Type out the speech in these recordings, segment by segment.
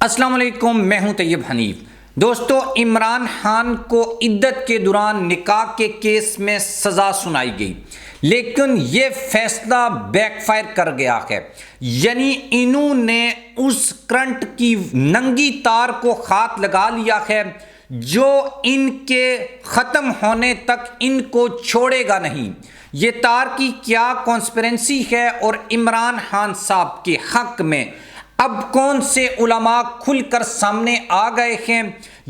السلام علیکم، میں ہوں طیب حنیف۔ دوستو، عمران خان کو عدت کے دوران نکاح کے کیس میں سزا سنائی گئی، لیکن یہ فیصلہ بیک فائر کر گیا ہے۔ یعنی انہوں نے اس کرنٹ کی ننگی تار کو ہاتھ لگا لیا ہے جو ان کے ختم ہونے تک ان کو چھوڑے گا نہیں۔ یہ تار کی کیا کانسپیرنسی ہے اور عمران خان صاحب کے حق میں اب کون سے علماء کھل کر سامنے آ گئے ہیں۔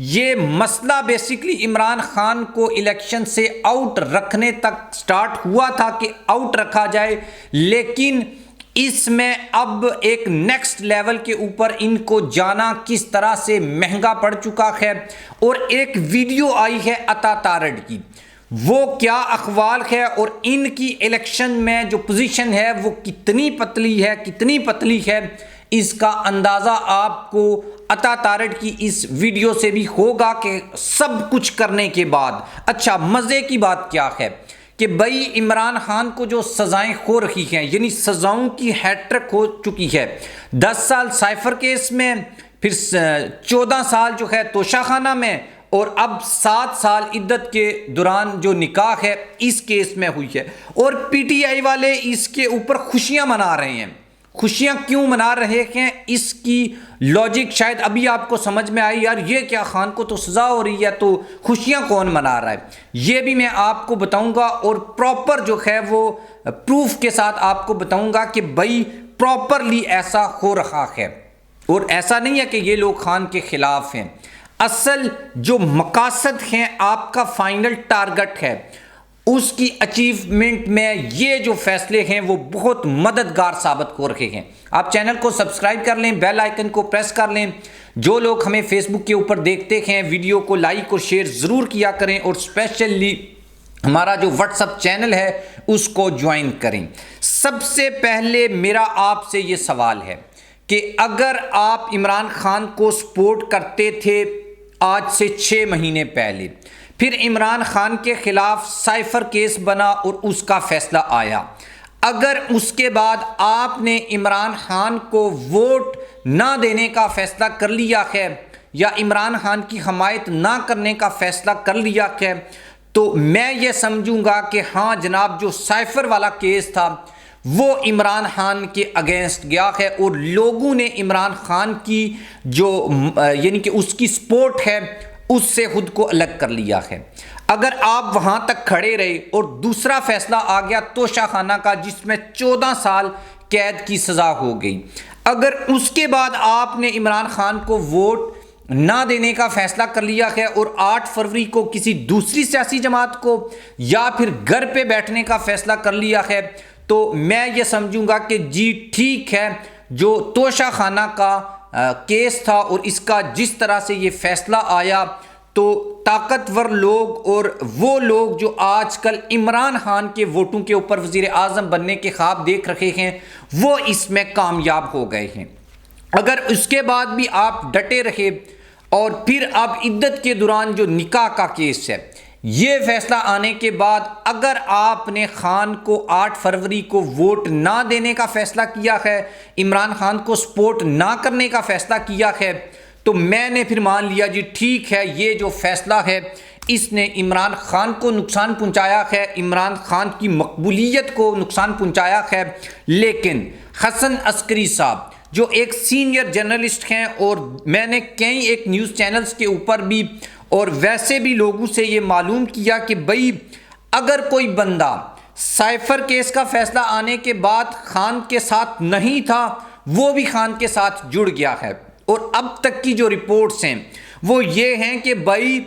یہ مسئلہ بیسیکلی عمران خان کو الیکشن سے آؤٹ رکھنے تک سٹارٹ ہوا تھا کہ آؤٹ رکھا جائے، لیکن اس میں اب ایک نیکسٹ لیول کے اوپر ان کو جانا کس طرح سے مہنگا پڑ چکا ہے۔ اور ایک ویڈیو آئی ہے عطا تارڑ کی، وہ کیا اقوال ہے اور ان کی الیکشن میں جو پوزیشن ہے وہ کتنی پتلی ہے، اس کا اندازہ آپ کو عطا تارڑ کی اس ویڈیو سے بھی ہوگا کہ سب کچھ کرنے کے بعد۔ اچھا، مزے کی بات کیا ہے کہ بھائی عمران خان کو جو سزائیں ہو رہی ہیں، یعنی سزاؤں کی ہیٹرک ہو چکی ہے، 10 سال سائفر کیس میں، پھر 14 سال جو ہے توشہ خانہ میں، اور اب 7 سال عدت کے دوران جو نکاح ہے اس کیس میں ہوئی ہے۔ اور پی ٹی آئی والے اس کے اوپر خوشیاں منا رہے ہیں۔ خوشیاں کیوں منا رہے ہیں، اس کی لاجک شاید ابھی آپ کو سمجھ میں آئی، یار یہ کیا، خان کو تو سزا ہو رہی ہے تو خوشیاں کون منا رہا ہے؟ یہ بھی میں آپ کو بتاؤں گا، اور پراپر جو ہے وہ پروف کے ساتھ آپ کو بتاؤں گا کہ بھائی پراپرلی ایسا ہو رہا ہے، اور ایسا نہیں ہے کہ یہ لوگ خان کے خلاف ہیں۔ اصل جو مقاصد ہیں، آپ کا فائنل ٹارگٹ ہے، اس کی اچیومنٹ میں یہ جو فیصلے ہیں وہ بہت مددگار ثابت ہو رہے ہیں۔ آپ چینل کو سبسکرائب کر لیں، بیل آئیکن کو پریس کر لیں۔ جو لوگ ہمیں فیس بک کے اوپر دیکھتے ہیں، ویڈیو کو لائک اور شیئر ضرور کیا کریں، اور اسپیشلی ہمارا جو واٹس اپ چینل ہے اس کو جوائن کریں۔ سب سے پہلے میرا آپ سے یہ سوال ہے کہ اگر آپ عمران خان کو سپورٹ کرتے تھے آج سے 6 مہینے پہلے، پھر عمران خان کے خلاف سائفر کیس بنا اور اس کا فیصلہ آیا، اگر اس کے بعد آپ نے عمران خان کو ووٹ نہ دینے کا فیصلہ کر لیا ہے یا عمران خان کی حمایت نہ کرنے کا فیصلہ کر لیا ہے، تو میں یہ سمجھوں گا کہ ہاں جناب، جو سائفر والا کیس تھا وہ عمران خان کے اگینسٹ گیا ہے، اور لوگوں نے عمران خان کی جو یعنی کہ اس کی سپورٹ ہے اس سے خود کو الگ کر لیا ہے۔ اگر آپ وہاں تک کھڑے رہے اور دوسرا فیصلہ آ گیا توشہ خانہ کا، جس میں 14 سال قید کی سزا ہو گئی، اگر اس کے بعد آپ نے عمران خان کو ووٹ نہ دینے کا فیصلہ کر لیا ہے اور 8 فروری کو کسی دوسری سیاسی جماعت کو یا پھر گھر پہ بیٹھنے کا فیصلہ کر لیا ہے، تو میں یہ سمجھوں گا کہ جی ٹھیک ہے، جو توشہ خانہ کا کیس تھا اور اس کا جس طرح سے یہ فیصلہ آیا، تو طاقتور لوگ اور وہ لوگ جو آج کل عمران خان کے ووٹوں کے اوپر وزیر اعظم بننے کے خواب دیکھ رہے ہیں، وہ اس میں کامیاب ہو گئے ہیں۔ اگر اس کے بعد بھی آپ ڈٹے رہے، اور پھر اب عدت کے دوران جو نکاح کا کیس ہے، یہ فیصلہ آنے کے بعد اگر آپ نے خان کو 8 فروری کو ووٹ نہ دینے کا فیصلہ کیا ہے، عمران خان کو سپورٹ نہ کرنے کا فیصلہ کیا ہے، تو میں نے پھر مان لیا جی ٹھیک ہے، یہ جو فیصلہ ہے اس نے عمران خان کو نقصان پہنچایا ہے، عمران خان کی مقبولیت کو نقصان پہنچایا ہے۔ لیکن حسن عسکری صاحب جو ایک سینئر جرنلسٹ ہیں، اور میں نے کئی ایک نیوز چینلز کے اوپر بھی اور ویسے بھی لوگوں سے یہ معلوم کیا کہ بھئی اگر کوئی بندہ سائفر کیس کا فیصلہ آنے کے بعد خان کے ساتھ نہیں تھا، وہ بھی خان کے ساتھ جڑ گیا ہے، اور اب تک کی جو رپورٹس ہیں وہ یہ ہیں کہ بھئی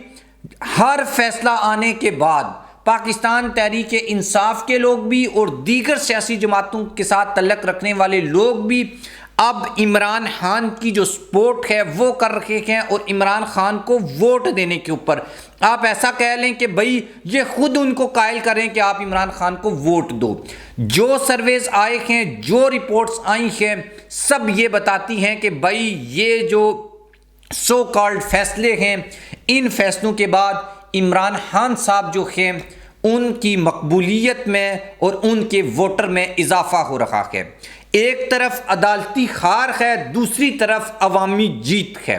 ہر فیصلہ آنے کے بعد پاکستان تحریک انصاف کے لوگ بھی اور دیگر سیاسی جماعتوں کے ساتھ تعلق رکھنے والے لوگ بھی اب عمران خان کی جو سپورٹ ہے وہ کر رہے ہیں، اور عمران خان کو ووٹ دینے کے اوپر آپ ایسا کہہ لیں کہ بھئی یہ خود ان کو قائل کریں کہ آپ عمران خان کو ووٹ دو۔ جو سرویز آئے ہیں، جو رپورٹس آئی ہیں، سب یہ بتاتی ہیں کہ بھئی یہ جو سو کالڈ فیصلے ہیں، ان فیصلوں کے بعد عمران خان صاحب جو ہیں ان کی مقبولیت میں اور ان کے ووٹر میں اضافہ ہو رہا ہے۔ ایک طرف عدالتی ہار ہے، دوسری طرف عوامی جیت ہے۔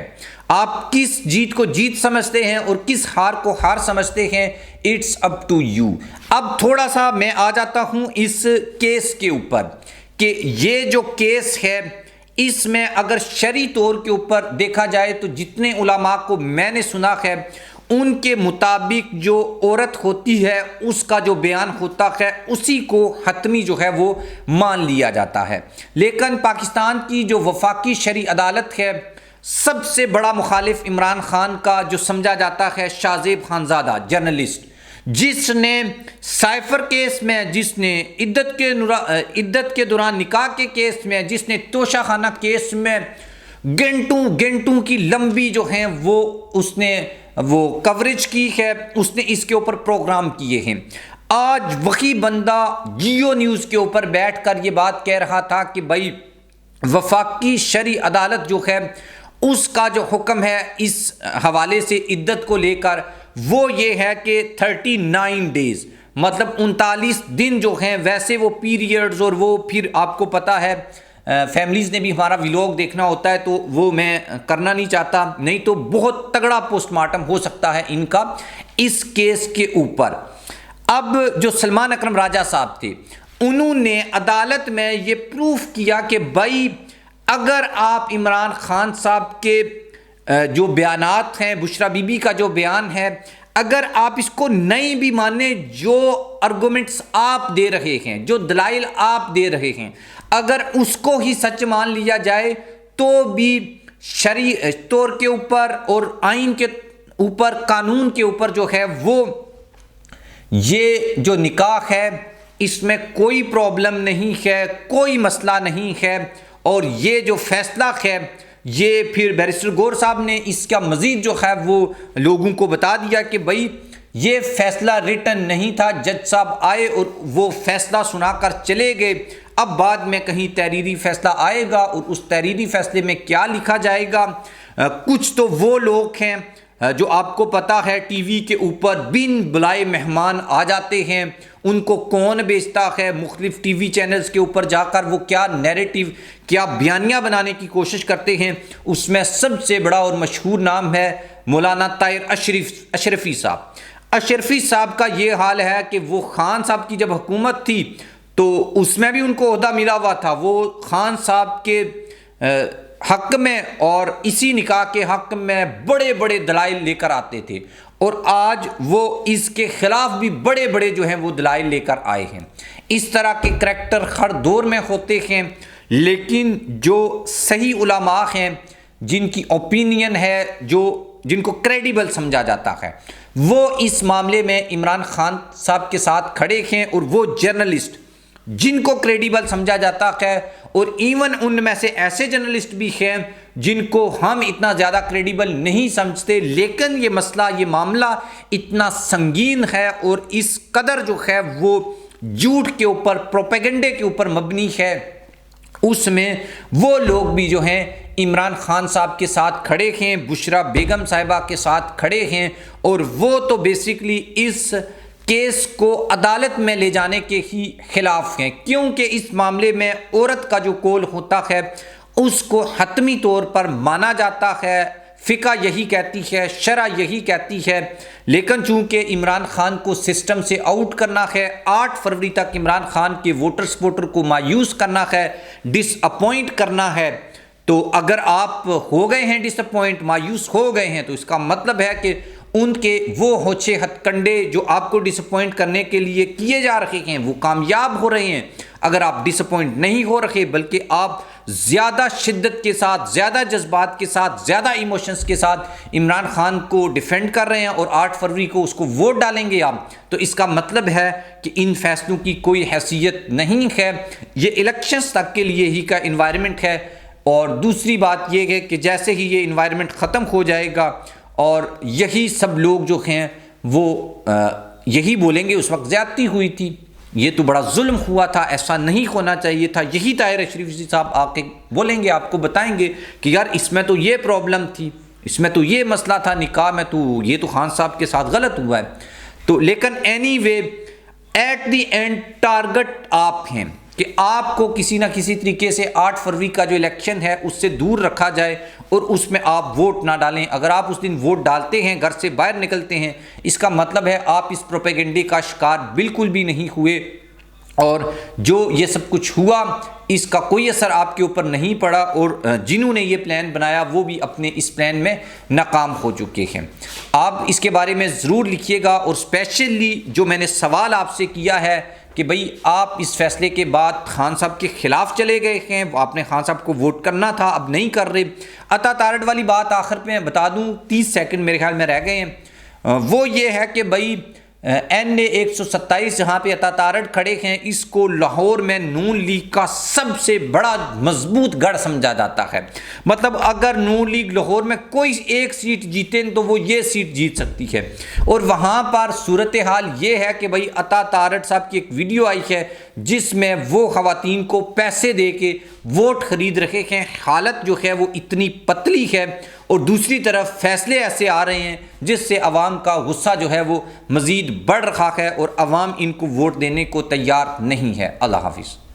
آپ کس جیت کو جیت سمجھتے ہیں اور کس ہار کو ہار سمجھتے ہیں، اٹس اپ ٹو یو۔ اب تھوڑا سا میں آ جاتا ہوں اس کیس کے اوپر کہ یہ جو کیس ہے اس میں اگر شرعی طور کے اوپر دیکھا جائے تو جتنے علماء کو میں نے سنا ہے ان کے مطابق جو عورت ہوتی ہے اس کا جو بیان ہوتا ہے اسی کو حتمی جو ہے وہ مان لیا جاتا ہے۔ لیکن پاکستان کی جو وفاقی شرعی عدالت ہے، سب سے بڑا مخالف عمران خان کا جو سمجھا جاتا ہے شاہ زیب خانزادہ جرنلسٹ، جس نے سائفر کیس میں، جس نے عدت کے دوران نکاح کے کیس میں، جس نے توشہ خانہ کیس میں گھنٹوں کی لمبی جو ہیں وہ اس نے وہ کوریج کی ہے، اس نے اس کے اوپر پروگرام کیے ہیں۔ آج وہی بندہ جیو نیوز کے اوپر بیٹھ کر یہ بات کہہ رہا تھا کہ بھائی وفاقی شرعی عدالت جو ہے اس کا جو حکم ہے اس حوالے سے عدت کو لے کر وہ یہ ہے کہ 39 ڈیز مطلب 39 دن جو ہیں، ویسے وہ پیریڈز اور وہ پھر آپ کو پتہ ہے فیملیز نے بھی ہمارا ویلوگ دیکھنا ہوتا ہے تو وہ میں کرنا نہیں چاہتا، نہیں تو بہت تگڑا پوسٹ مارٹم ہو سکتا ہے ان کا اس کیس کے اوپر۔ اب جو سلمان اکرم راجہ صاحب تھے انہوں نے عدالت میں یہ پروف کیا کہ بھائی اگر آپ عمران خان صاحب کے جو بیانات ہیں، بشرا بی بی کا جو بیان ہے، اگر آپ اس کو نہیں بھی مانیں، جو ارگومنٹس آپ دے رہے ہیں، جو دلائل آپ دے رہے ہیں، اگر اس کو ہی سچ مان لیا جائے تو بھی شرعی طور کے اوپر اور آئین کے اوپر، قانون کے اوپر جو ہے وہ یہ جو نکاح ہے اس میں کوئی پرابلم نہیں ہے، کوئی مسئلہ نہیں ہے۔ اور یہ جو فیصلہ ہے یہ پھر بیرسٹر گور صاحب نے اس کا مزید جو ہے وہ لوگوں کو بتا دیا کہ بھائی یہ فیصلہ ریٹن نہیں تھا، جج صاحب آئے اور وہ فیصلہ سنا کر چلے گئے، اب بعد میں کہیں تحریری فیصلہ آئے گا اور اس تحریری فیصلے میں کیا لکھا جائے گا۔ کچھ تو وہ لوگ ہیں جو آپ کو پتہ ہے ٹی وی کے اوپر بن بلائے مہمان آ جاتے ہیں، ان کو کون بیچتا ہے، مختلف ٹی وی چینلز کے اوپر جا کر وہ کیا نیریٹو، کیا بیانیہ بنانے کی کوشش کرتے ہیں۔ اس میں سب سے بڑا اور مشہور نام ہے مولانا طاہر اشرفی صاحب۔ اشرفی صاحب کا یہ حال ہے کہ وہ خان صاحب کی جب حکومت تھی تو اس میں بھی ان کو عہدہ ملا ہوا تھا، وہ خان صاحب کے حق میں اور اسی نکاح کے حق میں بڑے بڑے دلائل لے کر آتے تھے، اور آج وہ اس کے خلاف بھی بڑے بڑے جو ہیں وہ دلائل لے کر آئے ہیں۔ اس طرح کے کریکٹر ہر دور میں ہوتے ہیں، لیکن جو صحیح علماء ہیں، جن کی اوپینین ہے، جن کو کریڈیبل سمجھا جاتا ہے، وہ اس معاملے میں عمران خان صاحب کے ساتھ کھڑے ہیں، اور وہ جرنلسٹ جن کو کریڈیبل سمجھا جاتا ہے، اور ایون ان میں سے ایسے جرنلسٹ بھی ہیں جن کو ہم اتنا زیادہ کریڈیبل نہیں سمجھتے، لیکن یہ مسئلہ، یہ معاملہ اتنا سنگین ہے اور اس قدر جو ہے وہ جھوٹ کے اوپر، پروپیگنڈے کے اوپر مبنی ہے، اس میں وہ لوگ بھی جو ہیں عمران خان صاحب کے ساتھ کھڑے ہیں، بشرا بیگم صاحبہ کے ساتھ کھڑے ہیں، اور وہ تو بیسیکلی اس کیس کو عدالت میں لے جانے کے ہی خلاف ہیں، کیونکہ اس معاملے میں عورت کا جو قول ہوتا ہے اس کو حتمی طور پر مانا جاتا ہے، فقہ یہی کہتی ہے، شرع یہی کہتی ہے، لیکن چونکہ عمران خان کو سسٹم سے آؤٹ کرنا ہے، 8 فروری تک عمران خان کے ووٹر کو مایوس کرنا ہے، ڈس اپوائنٹ کرنا ہے، تو اگر آپ ہو گئے ہیں ڈس اپوائنٹ، مایوس ہو گئے ہیں، تو اس کا مطلب ہے کہ ان کے وہ ہوچے ہتھ کنڈے جو آپ کو ڈس اپوائنٹ کرنے کے لیے کیے جا رہے ہیں وہ کامیاب ہو رہے ہیں۔ اگر آپ ڈس اپوائنٹ نہیں ہو رہے بلکہ آپ زیادہ شدت کے ساتھ، زیادہ جذبات کے ساتھ، زیادہ ایموشنز کے ساتھ عمران خان کو ڈیفینڈ کر رہے ہیں اور 8 فروری کو اس کو ووٹ ڈالیں گے آپ، تو اس کا مطلب ہے کہ ان فیصلوں کی کوئی حیثیت نہیں ہے، یہ الیکشنز تک کے لیے ہی کا انوائرمنٹ ہے۔ اور دوسری بات یہ ہے کہ جیسے ہی یہ انوائرمنٹ ختم ہو جائے گا اور یہی سب لوگ جو ہیں وہ یہی بولیں گے اس وقت زیادتی ہوئی تھی، یہ تو بڑا ظلم ہوا تھا، ایسا نہیں ہونا چاہیے تھا، یہی طاہر اشرفی صاحب آ کے بولیں گے، آپ کو بتائیں گے کہ یار اس میں تو یہ پرابلم تھی، اس میں تو یہ مسئلہ تھا نکاح میں، تو یہ تو خان صاحب کے ساتھ غلط ہوا ہے۔ تو لیکن anyway at the end target آپ ہیں، کہ آپ کو کسی نہ کسی طریقے سے 8 فروری کا جو الیکشن ہے اس سے دور رکھا جائے اور اس میں آپ ووٹ نہ ڈالیں۔ اگر آپ اس دن ووٹ ڈالتے ہیں، گھر سے باہر نکلتے ہیں، اس کا مطلب ہے آپ اس پروپیگنڈے کا شکار بالکل بھی نہیں ہوئے، اور جو یہ سب کچھ ہوا اس کا کوئی اثر آپ کے اوپر نہیں پڑا، اور جنہوں نے یہ پلان بنایا وہ بھی اپنے اس پلان میں ناکام ہو چکے ہیں۔ آپ اس کے بارے میں ضرور لکھیے گا، اور اسپیشلی جو میں نے سوال آپ سے کیا ہے کہ بھئی آپ اس فیصلے کے بعد خان صاحب کے خلاف چلے گئے ہیں، آپ نے خان صاحب کو ووٹ کرنا تھا اب نہیں کر رہے۔ عطا تارڑ والی بات آخر میں بتا دوں، 30 سیکنڈ میرے خیال میں رہ گئے ہیں، وہ یہ ہے کہ بھئی NA 127 جہاں پہ عطا تارڑ کھڑے ہیں، اس کو لاہور میں نون لیگ کا سب سے بڑا مضبوط گڑھ سمجھا جاتا ہے۔ مطلب اگر نون لیگ لاہور میں کوئی ایک سیٹ جیتے تو وہ یہ سیٹ جیت سکتی ہے، اور وہاں پر صورتحال یہ ہے کہ بھئی عطا تارڑ صاحب کی ایک ویڈیو آئی ہے جس میں وہ خواتین کو پیسے دے کے ووٹ خرید رہے ہیں۔ حالت جو ہے وہ اتنی پتلی ہے، اور دوسری طرف فیصلے ایسے آ رہے ہیں جس سے عوام کا غصہ جو ہے وہ مزید بڑھ رہا ہے، اور عوام ان کو ووٹ دینے کو تیار نہیں ہے۔ اللہ حافظ۔